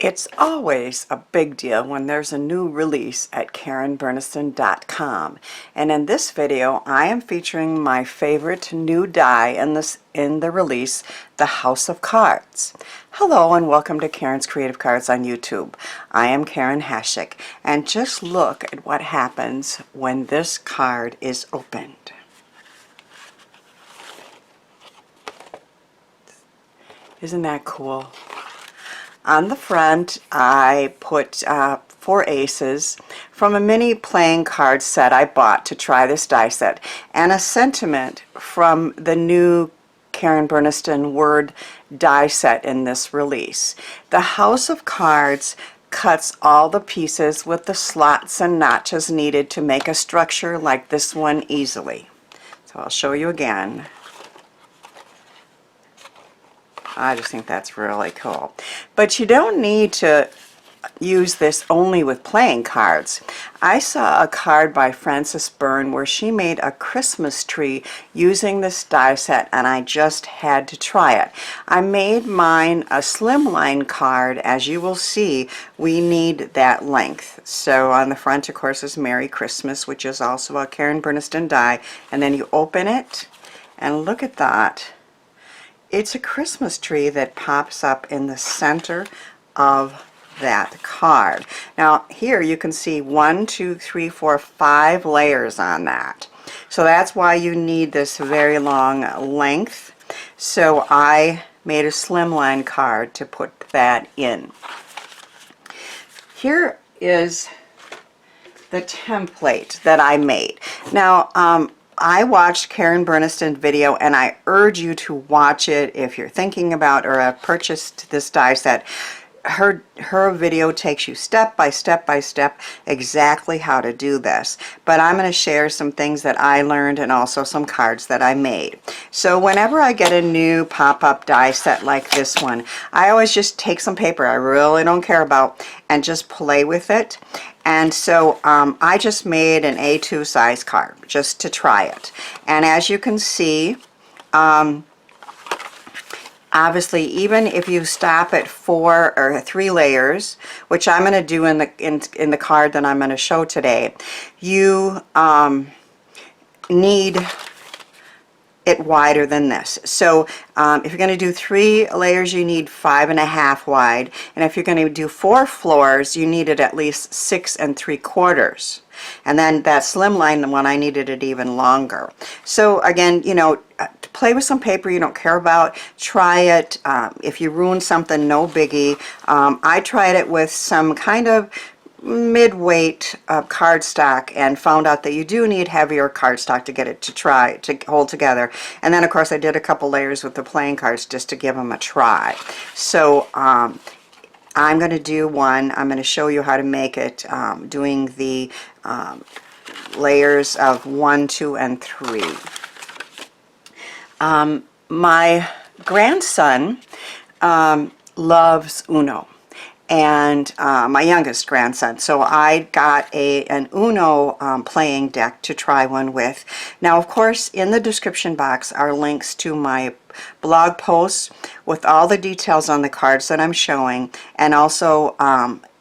It's always a big deal when there's a new release at KarenBurniston.com, and in this video I am featuring my favorite new die in the release, the House of Cards. Hello and welcome to Karen's Creative Cards on YouTube. I am Karen Hashik, and just look at what happens when this card is opened. Isn't that cool? On the front, I put 4 aces from a mini playing card set I bought to try this die set, and a sentiment from the new Karen Burniston word die set in this release. The House of Cards cuts all the pieces with the slots and notches needed to make a structure like this one easily. So I'll show you again. I just think that's really cool. But you don't need to use this only with playing cards. I saw a card by Frances Byrne where she made a Christmas tree using this die set, and I just had to try it. I made mine a slimline card. As you will see, we need that length. So on the front, of course, is Merry Christmas, which is also a Karen Burniston die, and then you open it and look at that. It's a Christmas tree that pops up in the center of that card. Now here you can see 1, 2, 3, 4, 5 layers on that. So that's why you need this very long length. So I made a slimline card to put that in. Here is the template that I made. Now I watched Karen Burniston's video, and I urge you to watch it if you're thinking about or have purchased this die set. Her video takes you step by step exactly how to do this. But I'm going to share some things that I learned and also some cards that I made. So whenever I get a new pop-up die set like this one, I always just take some paper I really don't care about and just play with it. And so I just made an A2 size card just to try it. And as you can see, obviously, even if you stop at 4 or 3 layers, which I'm going to do in the card that I'm going to show today, you need it wider than this. So if you're going to do 3 layers, you need 5.5 wide, and if you're going to do 4 floors, you need it at least 6 3/4. And then that slimline one, I needed it even longer. So again, you know, play with some paper you don't care about. Try it. If you ruin something, no biggie. I tried it with some kind of mid-weight cardstock and found out that you do need heavier cardstock to get it to hold together. And then of course I did a couple layers with the playing cards just to give them a try. So I'm going to do one. I'm going to show you how to make it doing the layers of 1, 2, and 3. My grandson loves Uno, and my youngest grandson. So I got an Uno playing deck to try one with. Now, of course, in the description box are links to my blog posts with all the details on the cards that I'm showing, and also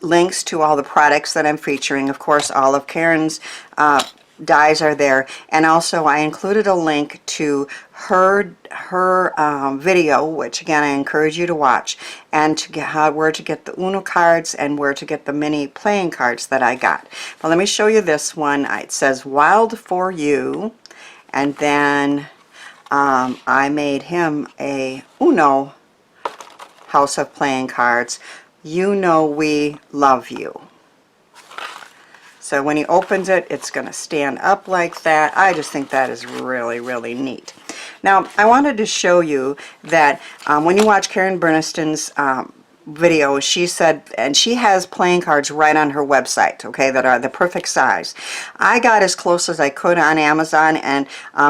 links to all the products that I'm featuring. Of course, all of Karen's dies are there, and also I included a link to her video, which again I encourage you to watch, and to get where to get the Uno cards and where to get the mini playing cards that I got. But let me show you this one. It says Wild for You, and then I made him a Uno house of playing cards. You know we love you. So when he opens it, it's going to stand up like that. I just think that is really, really neat. Now, I wanted to show you that when you watch Karen Burniston's video, she said, and she has playing cards right on her website, okay, that are the perfect size. I got as close as I could on Amazon, and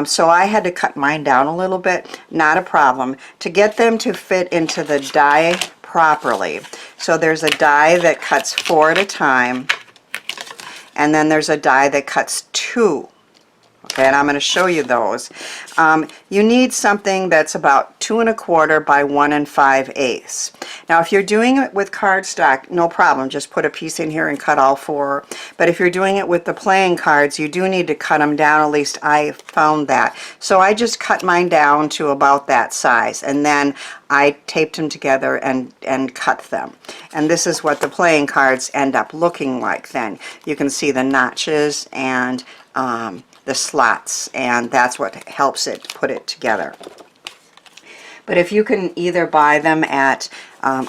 so I had to cut mine down a little bit. Not a problem. To get them to fit into the die properly, so there's a die that cuts 4 at a time, and then there's a die that cuts 2. Okay, and I'm going to show you those. You need something that's about 2 1/4 by 1 5/8. Now, if you're doing it with cardstock, no problem. Just put a piece in here and cut all 4. But if you're doing it with the playing cards, you do need to cut them down. At least I found that. So I just cut mine down to about that size, and then I taped them together and cut them. And this is what the playing cards end up looking like then. You can see the notches and the slots, and that's what helps it put it together. But if you can either buy them at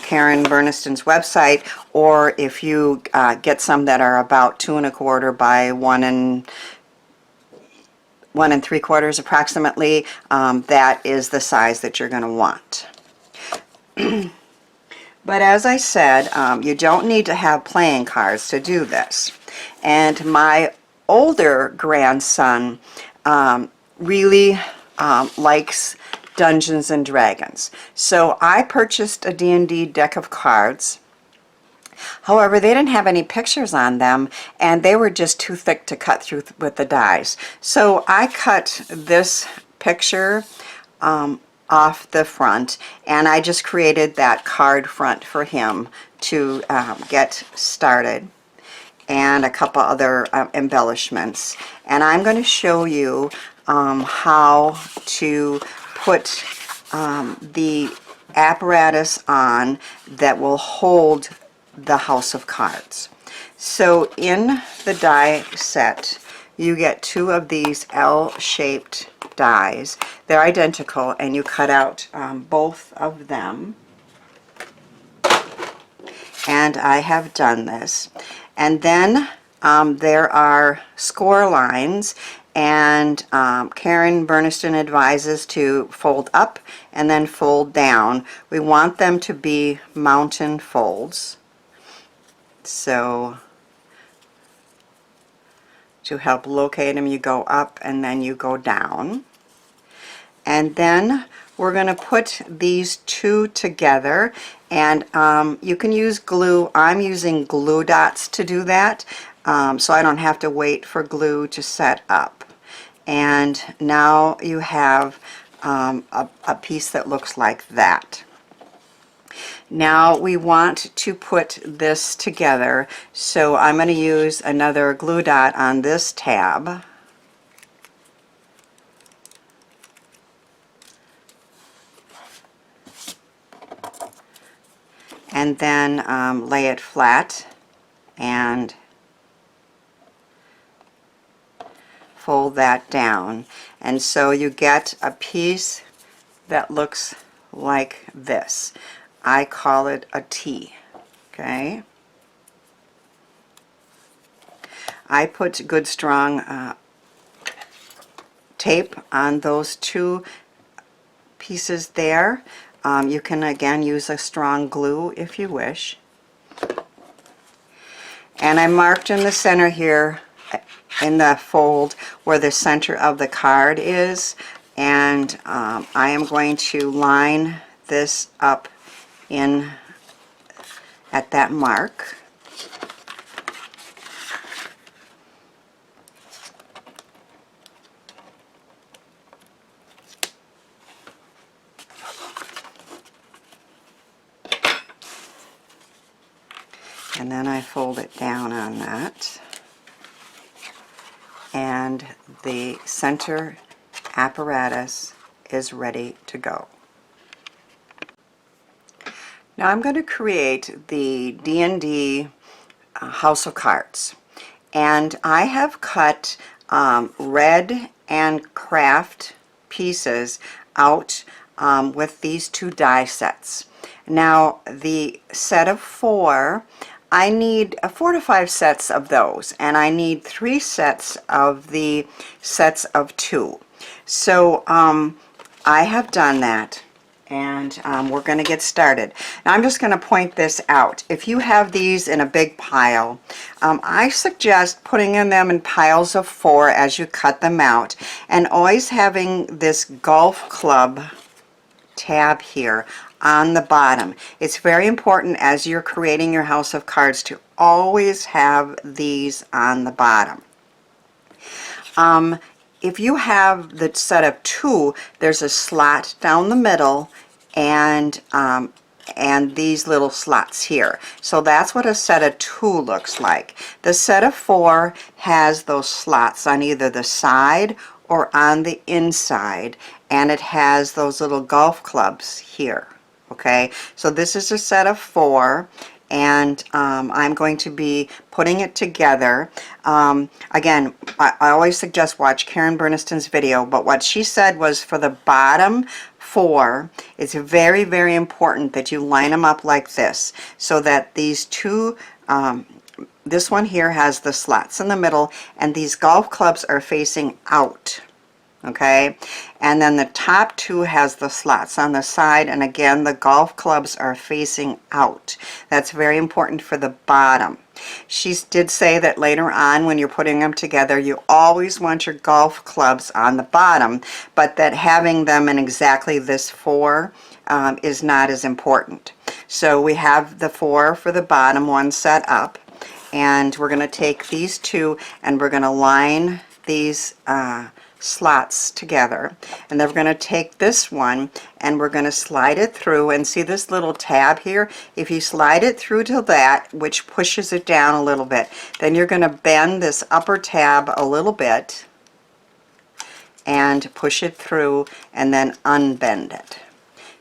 Karen Burniston's website, or if you get some that are about 2 1/4 by 1 3/4 approximately, that is the size that you're going to want. But as I said, you don't need to have playing cards to do this. And my older grandson really likes Dungeons and Dragons. So I purchased a D&D deck of cards. However, they didn't have any pictures on them, and they were just too thick to cut through with the dies. So I cut this picture off the front, and I just created that card front for him to get started, and a couple other embellishments. And I'm going to show you how to put the apparatus on that will hold the house of cards. So in the die set, you get 2 of these L-shaped dies. They're identical, and you cut out both of them. And I have done this. And then there are score lines, and Karen Burniston advises to fold up and then fold down. We want them to be mountain folds. So to help locate them, you go up and then you go down. And then we're going to put these 2 together, and you can use glue. I'm using glue dots to do that, so I don't have to wait for glue to set up. And now you have a piece that looks like that. Now we want to put this together, so I'm going to use another glue dot on this tab. And then lay it flat and fold that down. And so you get a piece that looks like this. I call it a T. Okay? I put good strong tape on those 2 pieces there. You can again use a strong glue if you wish. And I marked in the center here, in the fold, where the center of the card is, and I am going to line this up in at that mark. And then I fold it down on that, and the center apparatus is ready to go. Now I'm going to create the D&D House of Cards, and I have cut red and craft pieces out with these 2 die sets. Now the set of 4, I need 4 to 5 sets of those, and I need 3 sets of the sets of 2. So I have done that, and we're going to get started. Now I'm just going to point this out. If you have these in a big pile, I suggest putting them in piles of 4 as you cut them out, and always having this golf club tab here on the bottom. It's very important as you're creating your house of cards to always have these on the bottom. if you have the set of 2, there's a slot down the middle and these little slots here. So that's what a set of 2 looks like. The set of 4 has those slots on either the side or on the inside, and it has those little golf clubs here. Okay, so this is a set of 4, and I'm going to be putting it together. Again, I always suggest watch Karen Burniston's video, but what she said was for the bottom 4, it's very, very important that you line them up like this, so that these 2, this one here has the slots in the middle, and these golf clubs are facing out. Okay, and then the top 2 has the slots on the side, and again the golf clubs are facing out. That's very important for the bottom. She did say that later on when you're putting them together, you always want your golf clubs on the bottom, but that having them in exactly this 4 is not as important. So we have the 4 for the bottom one set up, and we're going to take these 2 and we're going to line these slots together, and then we're going to take this one and we're going to slide it through, and see this little tab here? If you slide it through to that, which pushes it down a little bit, then you're going to bend this upper tab a little bit and push it through and then unbend it.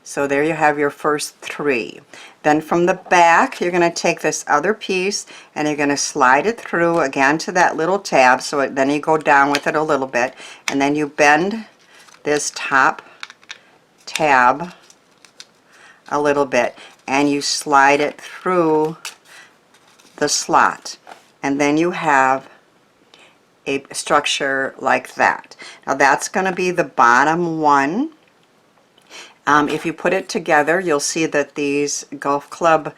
So there you have your first 3. Then from the back, you're going to take this other piece and you're going to slide it through again to that little tab, so then you go down with it a little bit, and then you bend this top tab a little bit and you slide it through the slot, and then you have a structure like that. Now that's going to be the bottom one. If you put it together, you'll see that these golf club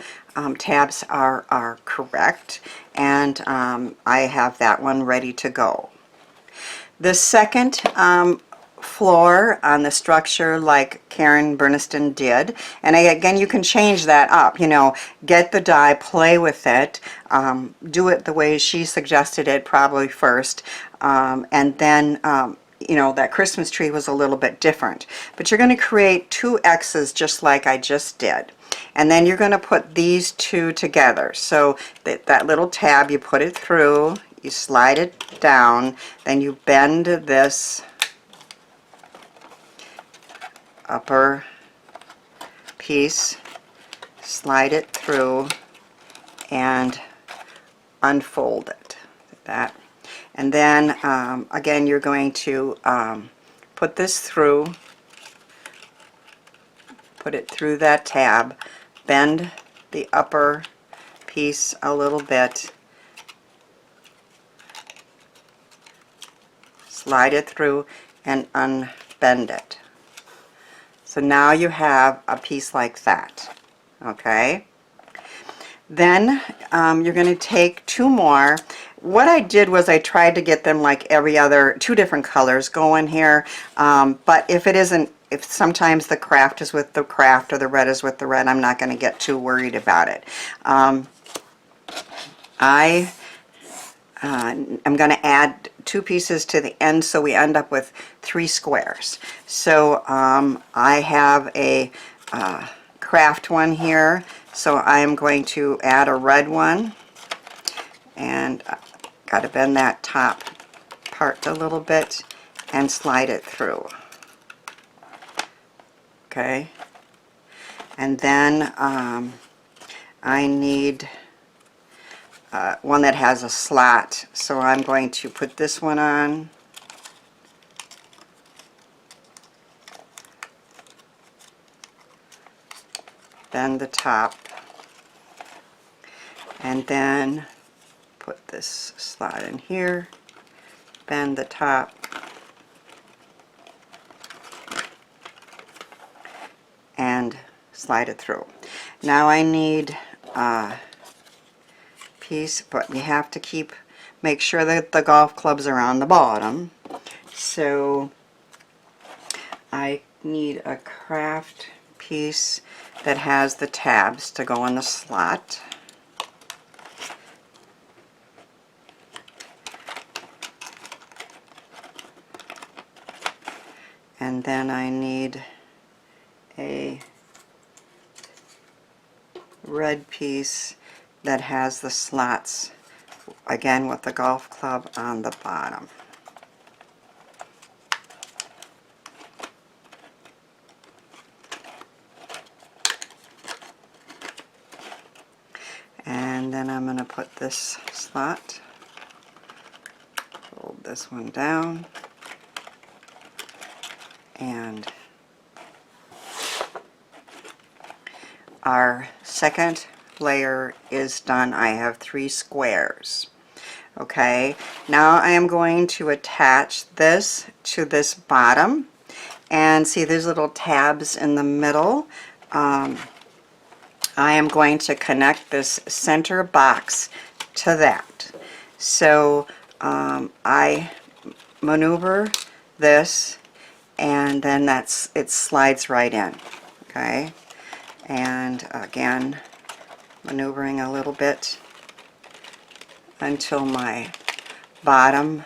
tabs are correct, and I have that one ready to go. The second floor on the structure, like Karen Burniston did, and again you can change that up, you know, get the die, play with it, do it the way she suggested it probably first, and then you know, that Christmas tree was a little bit different. But you're going to create 2 X's just like I just did. And then you're going to put these 2 together. So that little tab, you put it through, you slide it down, then you bend this upper piece, slide it through, and unfold it. That. And then again you're going to put this through, put it through that tab, bend the upper piece a little bit, slide it through, and unbend it. So now you have a piece like that. Okay? Then you're going to take 2 more. What I did was I tried to get them like every other, 2 different colors going here, but if it isn't, if sometimes the craft is with the craft or the red is with the red, I'm not going to get too worried about it. I'm going to add 2 pieces to the end, so we end up with 3 squares. So I have a craft one here, so I'm going to add a red one, and got to bend that top part a little bit and slide it through. Okay, and then I need one that has a slot, so I'm going to put this one on, bend the top, and then put this slot in here, bend the top, and slide it through. Now I need a piece, but you have to make sure that the golf clubs are on the bottom. So I need a craft piece that has the tabs to go in the slot. And then I need a red piece that has the slots, again with the golf club on the bottom. And then I'm going to put this slot, fold this one down, and our second layer is done. I have 3 squares. Okay, now I am going to attach this to this bottom, and see there's little tabs in the middle. I am going to connect this center box to that. So I maneuver this, and then it slides right in. Okay, and again maneuvering a little bit until my bottom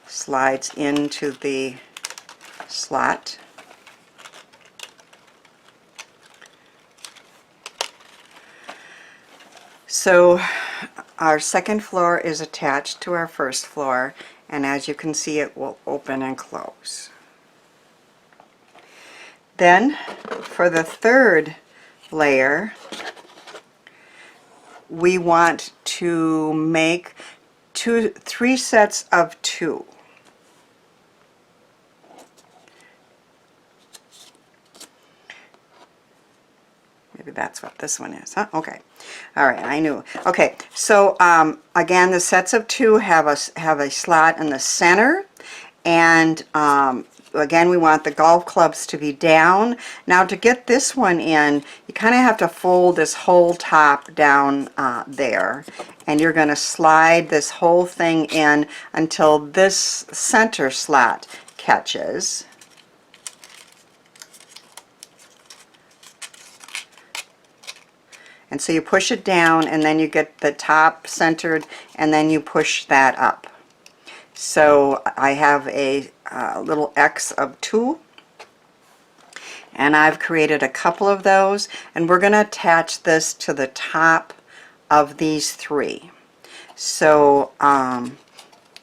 slides into the slot. So our second floor is attached to our first floor, and as you can see, it will open and close. Then for the third layer, we want to make 3 sets of 2. Maybe that's what this one is, huh? Okay. All right, I knew. Okay, so again, the sets of 2 have a slot in the center, and again, we want the golf clubs to be down. Now, to get this one in, you kind of have to fold this whole top down there, and you're going to slide this whole thing in until this center slot catches. And so you push it down, and then you get the top centered, and then you push that up. So I have a little X of 2, and I've created a couple of those, and we're going to attach this to the top of these 3. So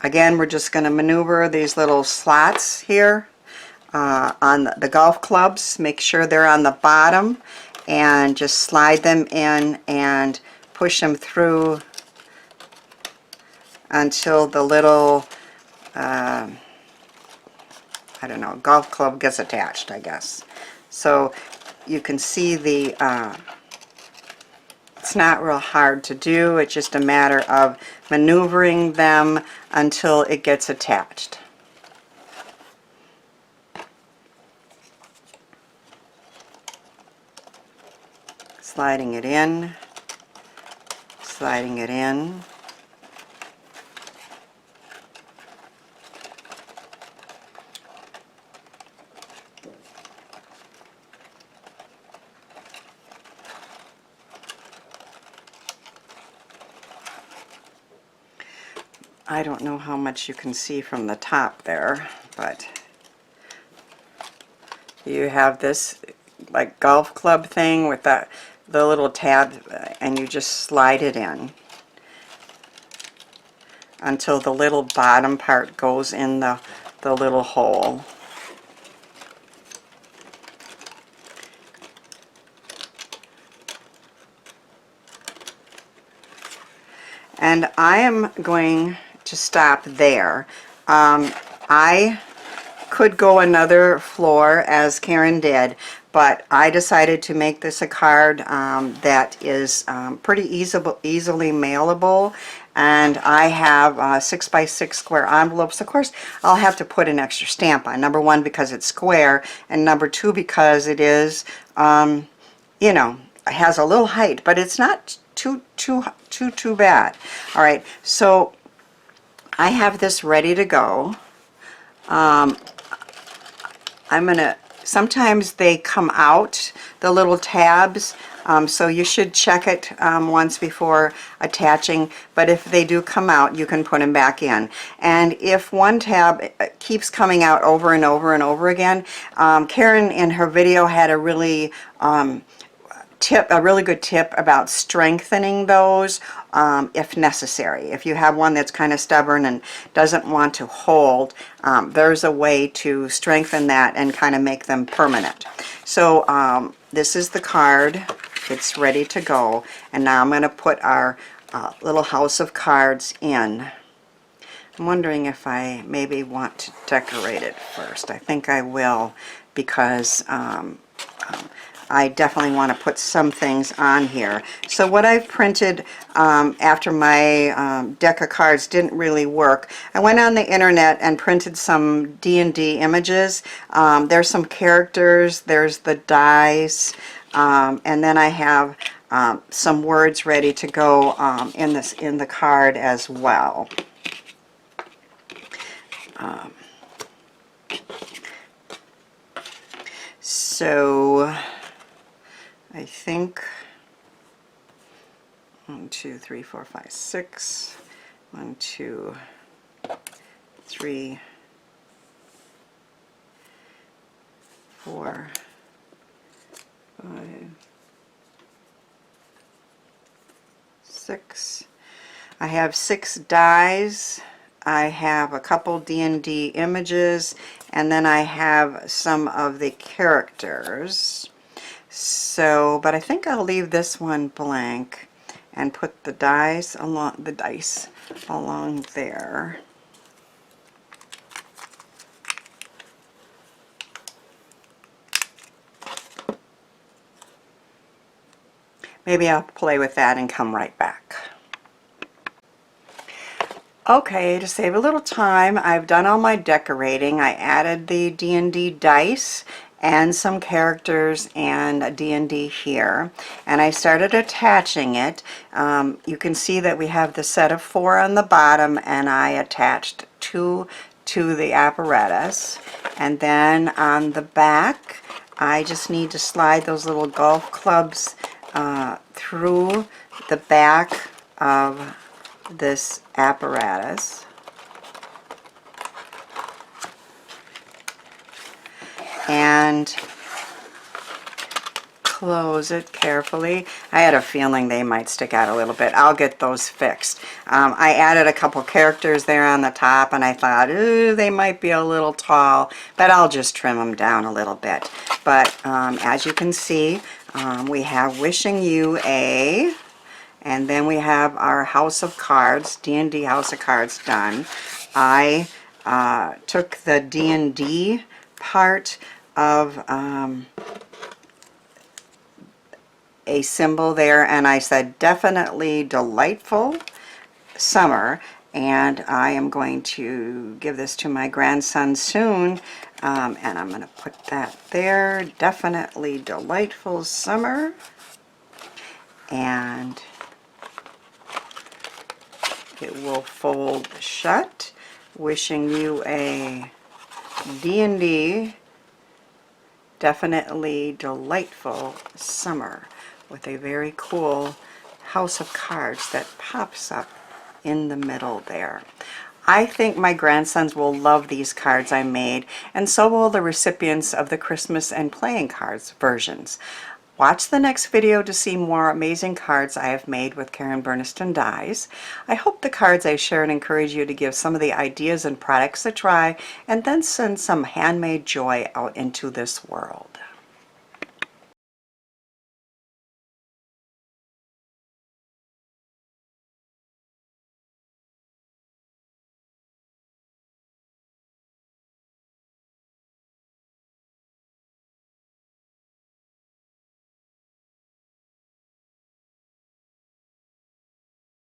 again, we're just going to maneuver these little slots here on the golf clubs. Make sure they're on the bottom, and just slide them in and push them through until the little I don't know, golf club gets attached, I guess. So you can see the it's not real hard to do. It's just a matter of maneuvering them until it gets attached. Sliding it in, sliding it in. I don't know how much you can see from the top there, but you have this like golf club thing with the little tab, and you just slide it in until the little bottom part goes in the little hole. And I am going to stop there. I could go another floor as Karen did, but I decided to make this a card that is pretty easily mailable, and I have 6x6 square envelopes. Of course, I'll have to put an extra stamp on. Number 1, because it's square, and number 2, because it is, you know, it has a little height, but it's not too bad. All right, so I have this ready to go. I'm going to Sometimes they come out, the little tabs, so you should check it once before attaching, but if they do come out, you can put them back in. And if one tab keeps coming out over and over and over again, Karen in her video had a really really good tip about strengthening those if necessary. If you have one that's kind of stubborn and doesn't want to hold, there's a way to strengthen that and kind of make them permanent. So this is the card. It's ready to go. And now I'm going to put our little house of cards in. I'm wondering if I maybe want to decorate it first. I think I will, because I definitely want to put some things on here. So what I've printed after my deck of cards didn't really work, I went on the internet and printed some D&D images. There's some characters, there's the dice, and then I have some words ready to go in the card as well. So I think 1, 2, 3, 4, 5, 6. 1, 2, 3, 4, 5, 6. I have 6 dies. I have a couple D&D images, and then I have some of the characters. So, but I think I'll leave this one blank and put the dice along there. Maybe I'll play with that and come right back. Okay, to save a little time, I've done all my decorating. I added the D&D dice and some characters and a D&D here, and I started attaching it. You can see that we have the set of 4 on the bottom, and I attached 2 to the apparatus, and then on the back I just need to slide those little golf clubs through the back of this apparatus, and close it carefully. I had a feeling they might stick out a little bit. I'll get those fixed. I added a couple characters there on the top, and I thought, ooh, they might be a little tall, but I'll just trim them down a little bit. But as you can see, we have wishing you a, and then we have our house of cards, D&D house of cards done. I took the D&D part of a symbol there, and I said definitely delightful summer, and I am going to give this to my grandson soon, and I'm going to put that there, definitely delightful summer, and it will fold shut. Wishing you a D&D definitely delightful summer, with a very cool house of cards that pops up in the middle there. I think my grandsons will love these cards I made, and so will the recipients of the Christmas and playing cards versions. Watch the next video to see more amazing cards I have made with Karen Burniston dies. I hope the cards I shared encourage you to give some of the ideas and products a try, and then send some handmade joy out into this world.